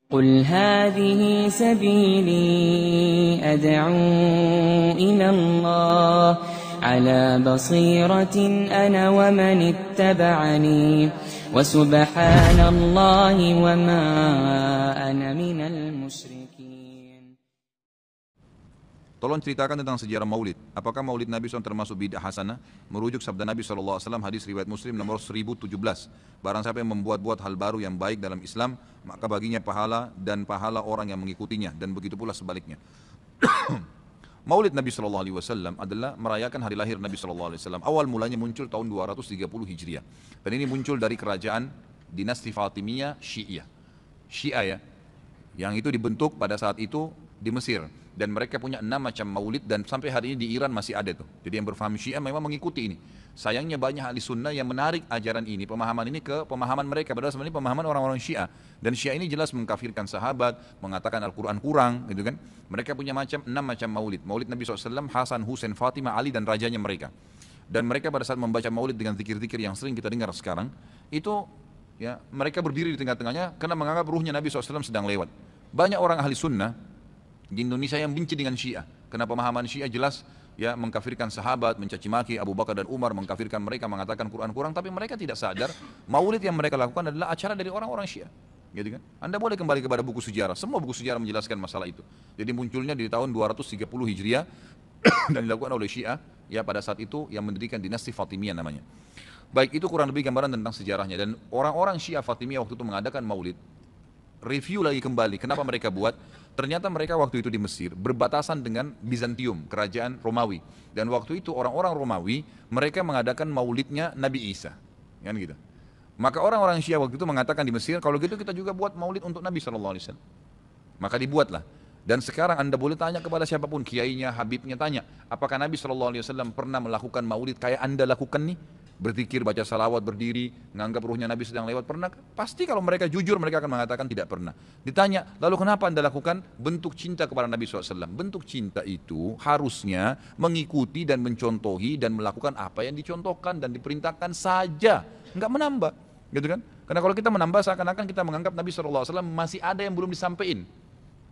قل هذه سبيلي أدعو إلى الله على بصيرة أنا ومن اتبعني وسبحان الله وما أنا من المشركين. Tolong ceritakan tentang sejarah maulid. Apakah maulid Nabi SAW termasuk bid'ah hasanah? Merujuk sabda Nabi SAW, hadis riwayat Muslim nomor 1017. Barang siapa yang membuat-buat hal baru yang baik dalam Islam, maka baginya pahala dan pahala orang yang mengikutinya. Dan begitu pula sebaliknya. Maulid Nabi SAW adalah merayakan hari lahir Nabi SAW. Awal mulanya muncul tahun 230 Hijriah. Dan ini muncul dari kerajaan dinasti Fatimiyah Syiah. Syiah ya. Yang itu dibentuk pada saat itu di Mesir. Dan mereka punya 6 macam maulid dan sampai hari ini di Iran masih ada tuh. Jadi yang berfaham Syiah memang mengikuti ini. Sayangnya banyak ahli sunnah yang menarik ajaran ini, pemahaman ini ke pemahaman mereka. Padahal sebenarnya pemahaman orang-orang Syiah. Dan Syiah ini jelas mengkafirkan sahabat, mengatakan Al-Quran kurang, gitu kan. Mereka punya 6 macam maulid. Maulid Nabi SAW, Hasan, Husain, Fatimah, Ali dan rajanya mereka. Dan mereka pada saat membaca maulid dengan zikir-zikir yang sering kita dengar sekarang, itu ya mereka berdiri di tengah-tengahnya karena menganggap ruhnya Nabi SAW sedang lewat. Banyak orang ahli sunnah di Indonesia yang benci dengan Syiah. Karena pemahaman Syiah jelas ya mengkafirkan sahabat, mencaci maki Abu Bakar dan Umar, mengkafirkan mereka, mengatakan Quran kurang, tapi mereka tidak sadar maulid yang mereka lakukan adalah acara dari orang-orang Syiah. Gitu kan? Anda boleh kembali kepada buku sejarah, semua buku sejarah menjelaskan masalah itu. Jadi munculnya di tahun 230 Hijriah dan dilakukan oleh Syiah ya pada saat itu yang mendirikan dinasti Fatimiyah namanya. Baik, itu kurang lebih gambaran tentang sejarahnya. Dan orang-orang Syiah Fatimiyah waktu itu mengadakan maulid, review lagi kembali kenapa mereka buat. Ternyata mereka waktu itu di Mesir berbatasan dengan Bizantium, kerajaan Romawi. Dan waktu itu orang-orang Romawi mereka mengadakan maulidnya Nabi Isa, kan gitu. Maka orang-orang Syiah waktu itu mengatakan di Mesir, kalau gitu kita juga buat maulid untuk Nabi SAW. Maka dibuatlah. Dan sekarang Anda boleh tanya kepada siapapun, kiainya, habibnya, tanya, apakah Nabi SAW pernah melakukan maulid kayak Anda lakukan nih? Berzikir, baca salawat, berdiri, menganggap ruhnya Nabi sedang lewat, pernah? Pasti kalau mereka jujur mereka akan mengatakan tidak pernah. Ditanya, lalu kenapa Anda lakukan? Bentuk cinta kepada Nabi SAW. Bentuk cinta itu harusnya mengikuti dan mencontohi dan melakukan apa yang dicontohkan dan diperintahkan saja, enggak menambah, gitu kan? Karena kalau kita menambah seakan-akan kita menganggap Nabi SAW masih ada yang belum disampaikan.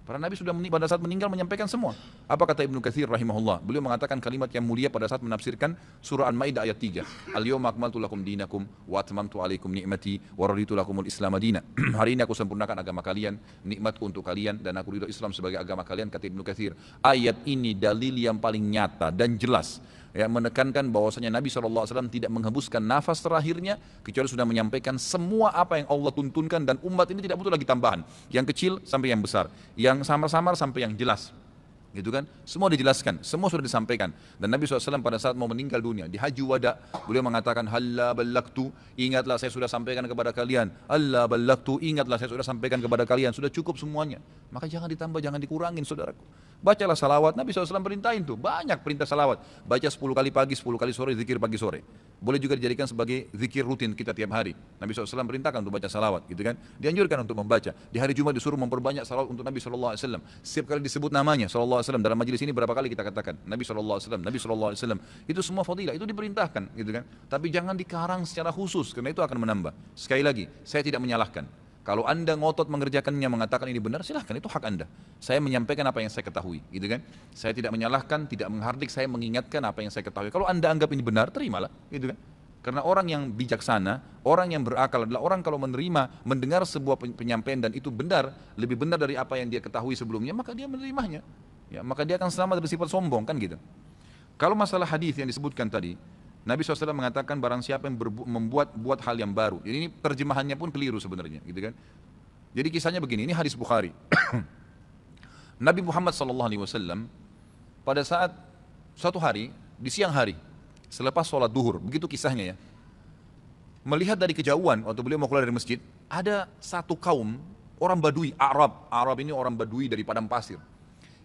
Para Nabi sudah pada saat meninggal menyampaikan semua. Apa kata Ibnu Katsir rahimahullah? Beliau mengatakan kalimat yang mulia pada saat menafsirkan surah Al-Maidah ayat 3. Al-yawma akmaltu lakum dinakum wa atmamtu alaikum ni'mati wa raditu lakumul Islam madina. Hari ini aku sempurnakan agama kalian, nikmatku untuk kalian dan aku ridho Islam sebagai agama kalian, kata Ibnu Katsir. Ayat ini dalil yang paling nyata dan jelas ya, menekankan bahwasanya Nabi SAW tidak menghembuskan nafas terakhirnya kecuali sudah menyampaikan semua apa yang Allah tuntunkan, dan umat ini tidak butuh lagi tambahan, yang kecil sampai yang besar, yang samar-samar sampai yang jelas, gitu kan? Semua dijelaskan, semua sudah disampaikan. Dan Nabi SAW pada saat mau meninggal dunia di Haji Wada, beliau mengatakan halla ballagtu, ingatlah saya sudah sampaikan kepada kalian. Alla ballagtu, ingatlah saya sudah sampaikan kepada kalian. Sudah cukup semuanya, maka jangan ditambah, jangan dikurangin, saudaraku. Bacalah salawat, Nabi SAW perintahin tuh, banyak perintah salawat. Baca 10 kali pagi, 10 kali sore, zikir pagi sore. Boleh juga dijadikan sebagai zikir rutin kita tiap hari. Nabi SAW perintahkan untuk baca salawat, gitu kan. Dianjurkan untuk membaca. Di hari Jumat disuruh memperbanyak salawat untuk Nabi SAW. Setiap kali disebut namanya SAW, dalam majelis ini berapa kali kita katakan Nabi SAW, Nabi SAW. Itu semua fadilah, itu diperintahkan, gitu kan. Tapi jangan dikarang secara khusus, karena itu akan menambah. Sekali lagi, saya tidak menyalahkan. Kalau Anda ngotot mengerjakannya, mengatakan ini benar, silahkan, itu hak Anda. Saya menyampaikan apa yang saya ketahui, gitu kan. Saya tidak menyalahkan, tidak menghardik, saya mengingatkan apa yang saya ketahui. Kalau Anda anggap ini benar, terimalah, gitu kan. Karena orang yang bijaksana, orang yang berakal adalah orang kalau menerima, mendengar sebuah penyampaian dan itu benar, lebih benar dari apa yang dia ketahui sebelumnya, maka dia menerimanya. Ya, maka dia akan selamat dari sifat sombong, kan gitu. Kalau masalah hadis yang disebutkan tadi, Nabi SAW mengatakan barang siapa yang membuat hal yang baru. Jadi ini terjemahannya pun keliru sebenarnya, gitu kan. Jadi kisahnya begini, ini hadis Bukhari. Nabi Muhammad SAW pada saat suatu hari di siang hari selepas sholat duhur, begitu kisahnya ya, melihat dari kejauhan waktu beliau mau keluar dari masjid, ada satu kaum orang Badui, Arab ini orang Badui dari padang pasir,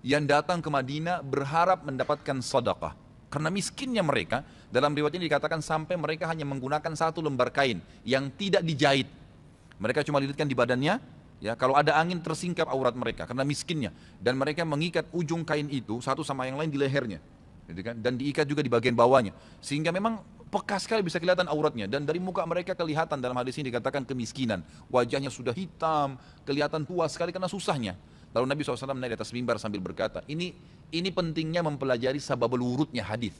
yang datang ke Madinah berharap mendapatkan sedekah. Karena miskinnya mereka, dalam riwayat ini dikatakan sampai mereka hanya menggunakan satu lembar kain yang tidak dijahit. Mereka cuma lilitkan di badannya, ya, kalau ada angin tersingkap aurat mereka karena miskinnya. Dan mereka mengikat ujung kain itu satu sama yang lain di lehernya, gitu kan? Dan diikat juga di bagian bawahnya. Sehingga memang peka sekali bisa kelihatan auratnya. Dan dari muka mereka kelihatan dalam hadis ini dikatakan kemiskinan. Wajahnya sudah hitam, kelihatan tua sekali karena susahnya. Lalu Nabi SAW naik di atas mimbar sambil berkata, ini pentingnya mempelajari sababul wurudnya hadis.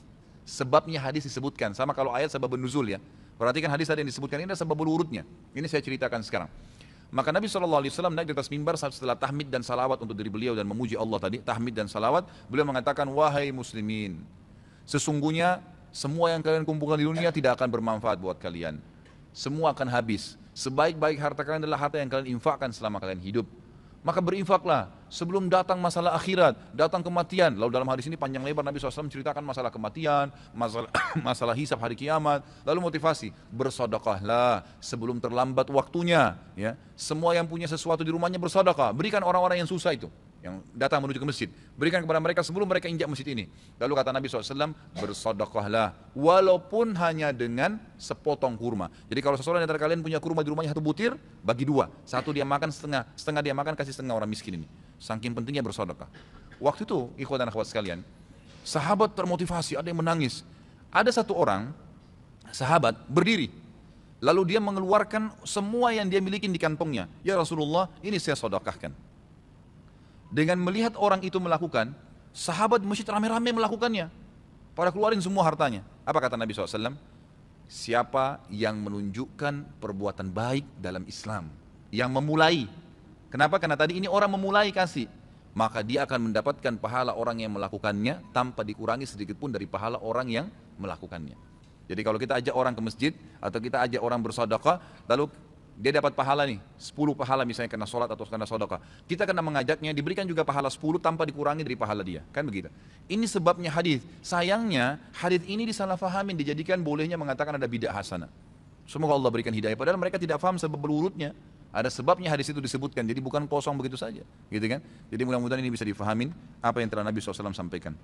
Sebabnya hadis disebutkan, sama kalau ayat sababun nuzul ya. Perhatikan hadis tadi yang disebutkan, ini ada sababul wurudnya. Ini saya ceritakan sekarang. Maka Nabi SAW naik di atas mimbar setelah tahmid dan salawat untuk diri beliau dan memuji Allah tadi, tahmid dan salawat, beliau mengatakan, wahai muslimin, sesungguhnya semua yang kalian kumpulkan di dunia tidak akan bermanfaat buat kalian. Semua akan habis. Sebaik-baik harta kalian adalah harta yang kalian infakkan selama kalian hidup. Maka berinfaklah sebelum datang masalah akhirat, datang kematian. Lalu dalam hadis ini panjang lebar Nabi SAW menceritakan masalah kematian, masalah hisab hari kiamat. Lalu motivasi, bersedekahlah sebelum terlambat waktunya. Ya, semua yang punya sesuatu di rumahnya bersedekah. Berikan orang-orang yang susah itu, yang datang menuju ke masjid. Berikan kepada mereka sebelum mereka injak masjid ini. Lalu kata Nabi SAW, bersedekahlah walaupun hanya dengan sepotong kurma. Jadi kalau seseorang dari kalian punya kurma di rumahnya 1 butir, bagi 2. 1 dia makan setengah, setengah dia makan, kasih setengah orang miskin ini. Saking pentingnya bersedekah. Waktu itu, ikhwan dan akhwat sekalian, sahabat termotivasi, ada yang menangis. Ada 1 orang, sahabat berdiri. Lalu dia mengeluarkan semua yang dia miliki di kantongnya. Ya Rasulullah, ini saya sedekahkan. Dengan melihat orang itu melakukan, sahabat masjid rame-rame melakukannya. Pada keluarin semua hartanya. Apa kata Nabi SAW? Siapa yang menunjukkan perbuatan baik dalam Islam, yang memulai. Kenapa? Karena tadi ini orang memulai kasih. Maka dia akan mendapatkan pahala orang yang melakukannya tanpa dikurangi sedikit pun dari pahala orang yang melakukannya. Jadi kalau kita ajak orang ke masjid atau kita ajak orang bersedekah, lalu dia dapat pahala nih, 10 pahala misalnya karena sholat atau karena sedekah. Kita kena mengajaknya, diberikan juga pahala 10 tanpa dikurangi dari pahala dia. Kan begitu. Ini sebabnya hadis. Sayangnya hadis ini disalahfahamin, dijadikan bolehnya mengatakan ada bid'ah hasanah. Semoga Allah berikan hidayah. Padahal mereka tidak paham sebab berurutnya. Ada sebabnya hadis itu disebutkan, jadi bukan kosong begitu saja. Gitu kan? Jadi mudah-mudahan ini bisa difahamin apa yang telah Nabi SAW sampaikan.